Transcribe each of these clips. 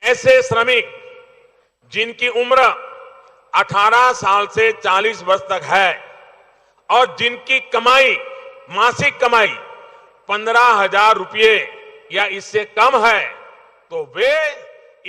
ऐसे श्रमिक जिनकी उम्र 18 साल से 40 वर्ष तक है और जिनकी कमाई, मासिक कमाई 15,000 रुपये या इससे कम है, तो वे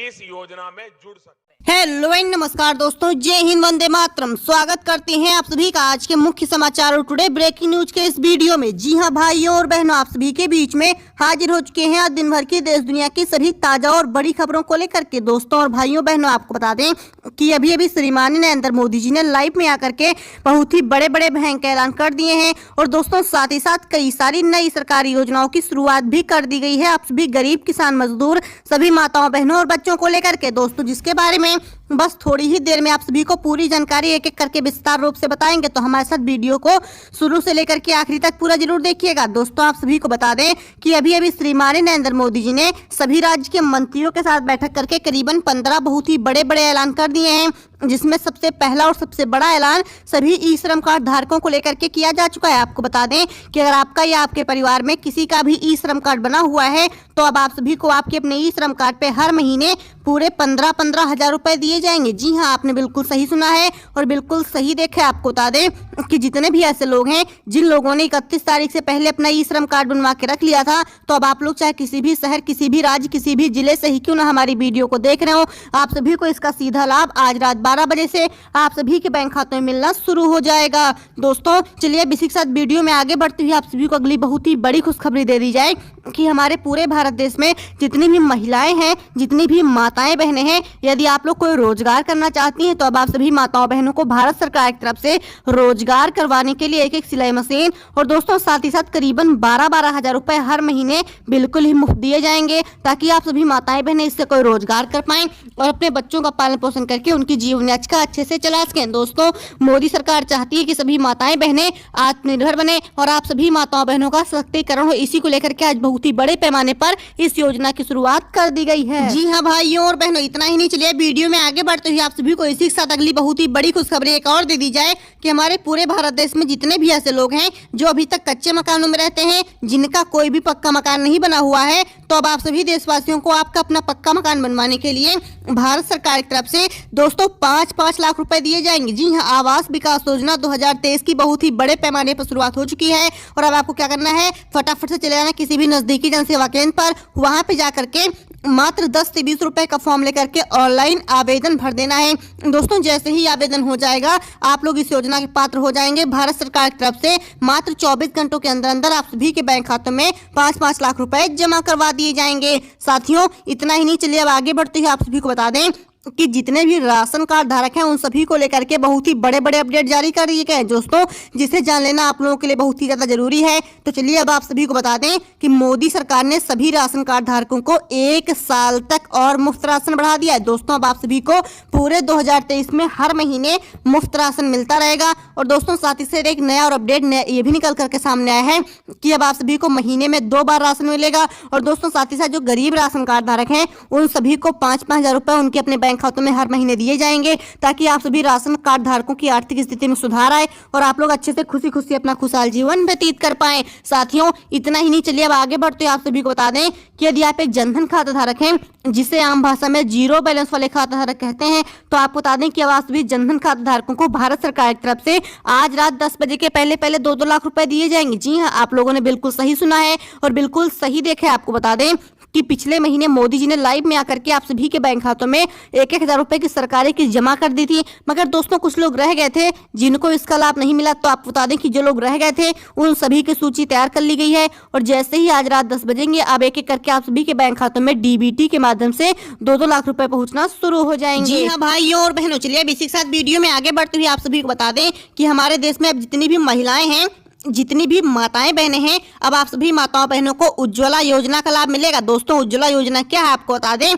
इस योजना में जुड़ सकते हैं। हेलो एंड नमस्कार दोस्तों, जय हिंद, वंदे मातरम। स्वागत करते हैं आप सभी का आज के मुख्य समाचार और टुडे ब्रेकिंग न्यूज के इस वीडियो में। जी हां भाइयों और बहनों, आप सभी के बीच में हाजिर हो चुके हैं आज दिन भर की देश दुनिया की सभी ताजा और बड़ी खबरों को लेकर के। दोस्तों और भाइयों बहनों, आपको बता दें कि अभी श्रीमान नरेंद्र मोदी जी ने लाइव में आकर के बहुत ही बड़े बड़े भयंकर ऐलान कर दिए हैं। और दोस्तों साथ ही साथ कई सारी नई सरकारी योजनाओं की शुरुआत भी कर दी गई है आप सभी गरीब, किसान, मजदूर, सभी माताओं, बहनों और बच्चों को लेकर के। दोस्तों जिसके बारे में बस थोड़ी ही देर में आप सभी को पूरी जानकारी एक एक करके विस्तार रूप से बताएंगे, तो हमारे साथ वीडियो को शुरू से लेकर के आखिरी तक पूरा जरूर देखिएगा। दोस्तों आप सभी को बता दें कि अभी श्रीमान नरेंद्र मोदी जी ने सभी राज्य के मंत्रियों के साथ बैठक करके करीबन 15 बहुत ही बड़े बड़े ऐलान कर दिए हैं, जिसमें सबसे पहला और सबसे बड़ा ऐलान सभी ई श्रम कार्ड धारकों को लेकर के किया जा चुका है। आपको बता दें कि अगर आपका या आपके परिवार में किसी का भी ई श्रम कार्ड बना हुआ है, तो अब आप सभी को आपके अपने ई श्रम कार्ड पे हर महीने पूरे 15-15 हजार रुपए दिए जाएंगे। जी हाँ, आपने बिल्कुल सही सुना है और बिल्कुल सही देखा है। आपको बता दें कि जितने भी ऐसे लोग हैं जिन लोगों ने 31 तारीख से पहले अपना ई श्रम कार्ड बनवा के रख लिया था, तो अब आप लोग चाहे किसी भी शहर, किसी भी राज्य, किसी भी जिले से ही क्यों ना हमारी वीडियो को देख रहे हो, आप सभी को इसका सीधा लाभ आज रात 12 बजे से आप सभी के बैंक खातों में मिलना शुरू हो जाएगा। दोस्तों चलिए इसी के साथ वीडियो में आगे बढ़ते हुए आप सभी को अगली बहुत ही बड़ी खुशखबरी दे दी जाए कि हमारे पूरे भारत देश में जितनी भी महिलाएं हैं, जितनी भी माताएं बहनें हैं, यदि आप लोग कोई रोजगार करना चाहती हैं, तो अब आप सभी माताओं बहनों को भारत सरकार की तरफ से रोजगार करवाने के लिए एक सिलाई मशीन और दोस्तों साथ ही साथ करीबन 12-12 हजार रुपए हर महीने बिल्कुल ही मुफ्त दिए जाएंगे, ताकि आप सभी माताएं बहनें इससे कोई रोजगार कर पाएं और अपने बच्चों का पालन पोषण करके उनकी जीवन याचिका अच्छे से चला सकें। दोस्तों मोदी सरकार चाहती है कि सभी माताएं बहनें आत्मनिर्भर बने और आप सभी माताओं बहनों का सशक्तिकरण हो। इसी को लेकर के आज बहुत ही बड़े पैमाने पर इस योजना की शुरुआत कर दी गई है। जी हाँ भाइयों और बहनों, इतना ही नहीं, चलिए वीडियो में आगे बढ़ते हुए आप सभी को इसी के साथ अगली बहुत ही बड़ी खुशखबरी एक और दे दी जाए कि हमारे पूरे भारत देश में जितने भी ऐसे लोग हैं जो अभी तक कच्चे मकानों में रहते हैं, जिनका कोई भी पक्का मकान नहीं बना हुआ है, तो अब आप सभी देशवासियों को आपका अपना पक्का मकान बनवाने के लिए भारत सरकार की तरफ से दोस्तों 5-5 लाख रुपए दिए जाएंगे। जी हाँ, आवास विकास योजना 2023 की बहुत ही बड़े पैमाने पर शुरुआत हो चुकी है और अब आपको क्या करना है, फटाफट से चले जाना किसी भी नजदीकी जनसेवा केंद्र पर, वहां पे जाकर के मात्र 10 से 20 रुपए का फॉर्म लेकर के ऑनलाइन आवेदन भर देना है। दोस्तों जैसे ही आवेदन हो जाएगा आप लोग इस योजना के पात्र हो जाएंगे। भारत सरकार की तरफ से मात्र 24 घंटों के अंदर अंदर आप सभी के बैंक खातों में 5-5 लाख रुपए जमा करवा दिए जाएंगे। साथियों इतना ही नहीं, चलिए अब आगे बढ़ते हुए आप सभी को बता दें कि जितने भी राशन कार्ड धारक हैं उन सभी को लेकर के बहुत ही बड़े बड़े अपडेट जारी कर दिए गए हैं दोस्तों, जिसे जान लेना आप लोगों के लिए बहुत ही ज्यादा जरूरी है। तो चलिए अब आप सभी को बता दें कि मोदी सरकार ने सभी राशन कार्ड धारकों को 1 साल तक और मुफ्त राशन बढ़ा दिया है। दोस्तों अब आप सभी को पूरे 2023 में हर महीने मुफ्त राशन मिलता रहेगा। और दोस्तों साथ ही साथ एक नया और अपडेट ये भी निकल करके सामने आया है कि अब आप सभी को महीने में 2 बार राशन मिलेगा। और दोस्तों साथ ही साथ जो गरीब राशन कार्ड धारक हैं उन सभी को 5-5 हजार रुपए उनके अपने बैंक खातों में हर महीने दिए जाएंगे, ताकि आप सभी राशन कार्ड धारकों की आर्थिक स्थिति में सुधार आए और आप लोग अच्छे से खुशी खुशी अपना खुशहाल जीवन व्यतीत कर पाएं। साथियों इतना ही नहीं, चलिए अब आगे बढ़ते आप सभी को बता दें कि यदि आप एक जनधन खाता धारक हैं, जिसे आम भाषा में जीरो बैलेंस वाले खाता धारक कहते हैं, तो आपको बता दें कि अब आप सभी जनधन खाता धारकों को भारत सरकार की तरफ से आज रात 10 बजे के पहले 2-2 लाख रुपए दिए जाएंगे। जी हाँ, आप लोगों ने बिल्कुल सही सुना है और बिल्कुल सही देखा है। आपको बता दें कि पिछले महीने मोदी जी ने लाइव में आकर के आप सभी के बैंक खातों में 1-1 हजार रुपए की सरकारी किस्त जमा कर दी थी, मगर दोस्तों कुछ लोग रह गए थे जिनको इसका लाभ नहीं मिला। तो आप बता दें कि जो लोग रह गए थे उन सभी की सूची तैयार कर ली गई है और जैसे ही आज रात 10 बजेंगे अब एक एक करके आप सभी के बैंक खातों में डीबीटी के माध्यम से 2-2 लाख रुपए पहुंचना शुरू हो जाएंगे। जी हाँ भाइयों और बहनों, चलिए अब इसी के साथ वीडियो में आगे बढ़ते हुए आप सभी को बता दें कि हमारे देश में अब जितनी भी महिलाएं हैं, जितनी भी माताएं बहनें हैं, अब आप सभी माताओं बहनों को उज्ज्वला योजना का लाभ मिलेगा। दोस्तों उज्ज्वला योजना क्या है आपको बता दें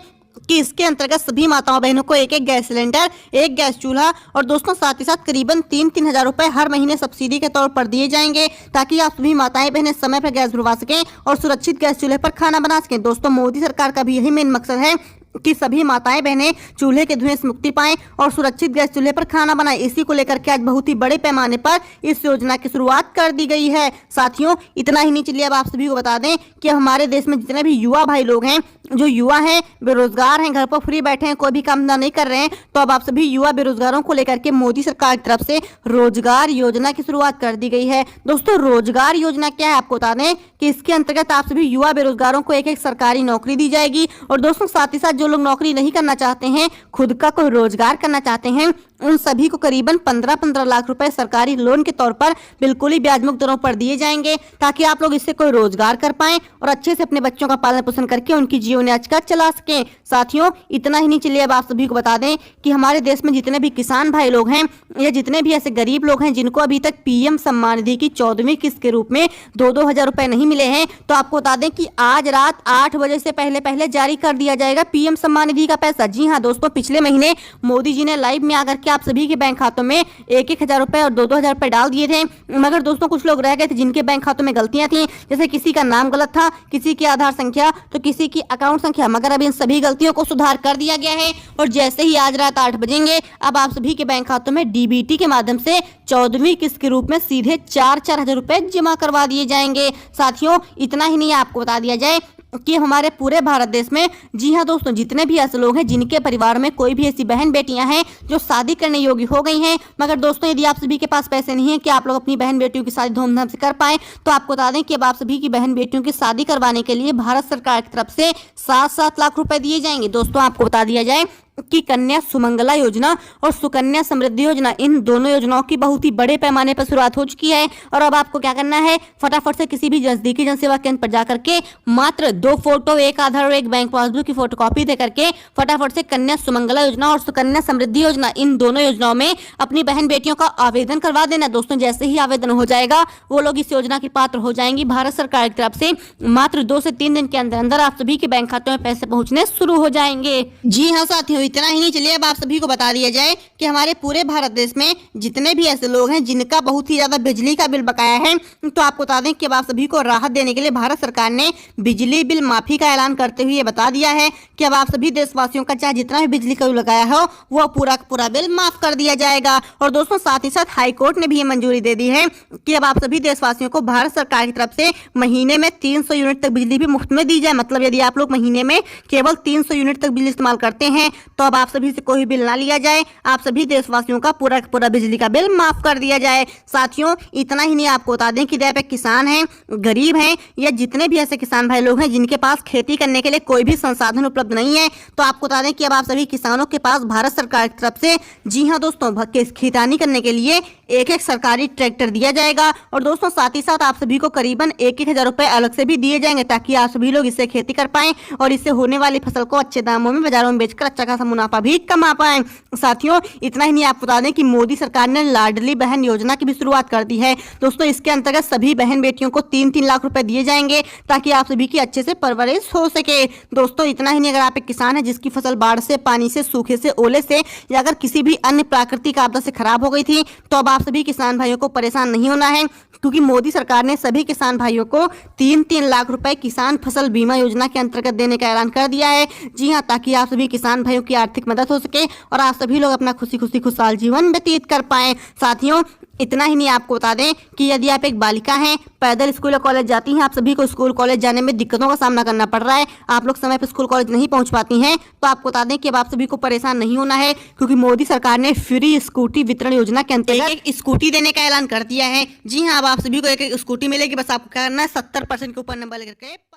कि इसके अंतर्गत सभी माताओं बहनों को एक गैस सिलेंडर, एक गैस चूल्हा और दोस्तों साथ ही साथ करीबन 3-3 हजार रुपए हर महीने सब्सिडी के तौर पर दिए जाएंगे, ताकि आप सभी माताएं बहनें समय पर गैस भरवा सकें और सुरक्षित गैस चूल्हे पर खाना बना सकें। दोस्तों मोदी सरकार का भी यही मेन मकसद है कि सभी माताएं बहनें चूल्हे के धुएं से मुक्ति पाएं और सुरक्षित गैस चूल्हे पर खाना बनाएं। इसी को लेकर के आज बहुत ही बड़े पैमाने पर इस योजना की शुरुआत कर दी गई है। साथियों इतना ही नहीं, चलिए अब आप सभी को बता दें कि हमारे देश में जितने भी युवा भाई लोग हैं जो युवा हैं, बेरोजगार हैं, घर पर फ्री बैठे हैं, कोई भी काम धंधा नहीं कर रहे हैं, तो अब आप सभी युवा बेरोजगारों को लेकर के मोदी सरकार की तरफ से रोजगार योजना की शुरुआत कर दी गई है। दोस्तों, रोजगार योजना क्या है आपको बता दें कि इसके अंतर्गत आप सभी युवा बेरोजगारों को एक एक सरकारी नौकरी दी जाएगी। और दोस्तों, साथ ही साथ जो लोग नौकरी नहीं करना चाहते हैं, खुद का कोई रोजगार करना चाहते हैं, उन सभी को करीबन 15-15 लाख रुपए सरकारी लोन के तौर पर बिल्कुल ही ब्याज मुक्त दरों पर दिए जाएंगे, ताकि आप लोग इससे कोई रोजगार कर पाएं और अच्छे से अपने बच्चों का पालन पोषण करके उनकी जीवन याचिका चला सकें। साथियों, इतना ही नहीं, चलिए अब आप सभी को बता दें कि हमारे देश में जितने भी किसान भाई लोग हैं या जितने भी ऐसे गरीब लोग हैं जिनको अभी तक पीएम सम्मान निधि की 14वीं किस्त के रूप में 2-2 हजार रुपए नहीं मिले हैं, तो आपको बता दें कि आज रात 8 बजे से पहले जारी कर दिया जाएगा पीएम सम्मान निधि का पैसा। जी हाँ दोस्तों, पिछले महीने मोदी जी ने लाइव में आकर के आप सभी के बैंक खातों में 1-1 हजार रुपए और 2-2 हजार रुपए डाल दिए थे, मगर दोस्तों कुछ लोग रह गए थे जिनके बैंक खातों में गलतियां थी, जैसे किसी का नाम गलत था, किसी की आधार संख्या, तो किसी की अकाउंट संख्या, मगर अब इन सभी गलतियों को सुधार कर दिया गया है। और जैसे ही आज रात 8 बजेंगे, अब आप सभी के बैंक खातों में डीबीटी के माध्यम से 14वीं किस्त के रूप में सीधे 4-4 हजार रुपए जमा करवा दिए जाएंगे। साथियों, इतना ही नहीं, आपको बता दिया जाए कि हमारे पूरे भारत देश में, जी हाँ दोस्तों, जितने भी ऐसे लोग हैं जिनके परिवार में कोई भी ऐसी बहन बेटियां हैं जो शादी करने योग्य हो गई हैं, मगर दोस्तों यदि आप सभी के पास पैसे नहीं है कि आप लोग अपनी बहन बेटियों की शादी धूमधाम से कर पाएं, तो आपको बता दें कि अब आप सभी की बहन बेटियों की शादी करवाने के लिए भारत सरकार की तरफ से 7-7 लाख रुपए दिए जाएंगे। दोस्तों, आपको बता दिया जाए कि कन्या सुमंगला योजना और सुकन्या समृद्धि योजना, इन दोनों योजनाओं की बहुत ही बड़े पैमाने पर शुरुआत हो चुकी है। और अब आपको क्या करना है, फटाफट से किसी भी नजदीकी जनसेवा केंद्र पर जाकर के मात्र 2 फोटो, 1 आधार और 1 बैंक पासबुक की फोटोकॉपी दे करके फटाफट से कन्या सुमंगला योजना और सुकन्या समृद्धि योजना, इन दोनों योजनाओं में अपनी बहन बेटियों का आवेदन करवा देना। दोस्तों, जैसे ही आवेदन हो जाएगा, वो लोग इस योजना की पात्र हो जाएंगी। भारत सरकार की तरफ से मात्र 2 से 3 दिन के अंदर अंदर आप सभी के बैंक खातों में पैसे पहुंचने शुरू हो जाएंगे। जी हाँ साथियों, इतना ही नहीं, चलिए अब आप सभी को बता दिया जाए कि हमारे पूरे भारत देश में जितने भी ऐसे लोग हैं जिनका बहुत ही ज्यादा बिजली का बिल बकाया है, तो आपको बता दें कि अब आप सभी को राहत देने के लिए भारत सरकार ने बिजली बिल माफी का ऐलान करते हुए बता दिया है कि अब आप सभी देशवासियों का चाहे जितना भी बिजली का बिल लगाया हो, वो पूरा बिल माफ कर दिया जाएगा। और दोस्तों, साथ ही साथ हाईकोर्ट ने भी ये मंजूरी दे दी है कि अब आप सभी देशवासियों को भारत सरकार की तरफ से महीने में 300 यूनिट तक बिजली भी मुफ्त में दी जाए। मतलब यदि आप लोग महीने में केवल 300 यूनिट तक बिजली इस्तेमाल करते हैं, तो अब आप सभी से कोई बिल ना लिया जाए, आप सभी देशवासियों का पूरा बिजली का बिल माफ कर दिया जाए। साथियों, इतना ही नहीं, आपको बता दें कि यदि आप एक किसान हैं, गरीब हैं, या जितने भी ऐसे किसान भाई लोग हैं जिनके पास खेती करने के लिए कोई भी संसाधन उपलब्ध नहीं है, तो आपको बता दें कि अब आप सभी किसानों के पास भारत सरकार की तरफ से, जी हाँ दोस्तों, खेतानी करने के लिए 1-1 सरकारी ट्रैक्टर दिया जाएगा। और दोस्तों, साथ ही साथ आप सभी को करीबन 1-1 हजार रुपए अलग से भी दिए जाएंगे, ताकि आप सभी लोग इससे खेती कर पाएं और इससे होने वाली फसल को अच्छे दामों में बाजारों में बेचकर अच्छा खासा मुनाफा भी कमा पाएं। साथियों, इतना ही नहीं, आपको बता दें कि मोदी सरकार ने लाडली बहन योजना की भी शुरुआत कर दी है। दोस्तों, इसके अंतर्गत सभी बहन बेटियों को 3-3 लाख रुपए दिए जाएंगे, ताकि आप सभी की अच्छे से परवरिश हो सके। दोस्तों, इतना ही नहीं, अगर आप एक किसान है जिसकी फसल बाढ़ से, पानी से, सूखे से, ओले से या अगर किसी भी अन्य प्राकृतिक आपदा से खराब हो गई थी, तो अब आप सभी किसान भाइयों को परेशान नहीं होना है, क्योंकि मोदी सरकार ने सभी किसान भाइयों को 3-3 लाख रुपए किसान फसल बीमा योजना के अंतर्गत देने का ऐलान कर दिया है। जी हाँ, ताकि आप सभी किसान भाइयों की आर्थिक मदद हो सके और आप सभी लोग अपना खुशहाल जीवन व्यतीत कर पाएं। साथियों, इतना ही नहीं, आपको बता दें कि यदि आप एक बालिका हैं, पैदल स्कूल या कॉलेज जाती हैं, आप सभी को स्कूल कॉलेज जाने में दिक्कतों का सामना करना पड़ रहा है, आप लोग समय पर स्कूल कॉलेज नहीं पहुंच पाती हैं, तो आपको बता दें कि अब आप सभी को परेशान नहीं होना है, क्योंकि मोदी सरकार ने फ्री स्कूटी वितरण योजना के अंतर्गत एक स्कूटी देने का ऐलान कर दिया है। जी हाँ, अब आप सभी को एक स्कूटी मिलेगी, बस आपको क्या करना है, 70% के ऊपर नंबर लेकर के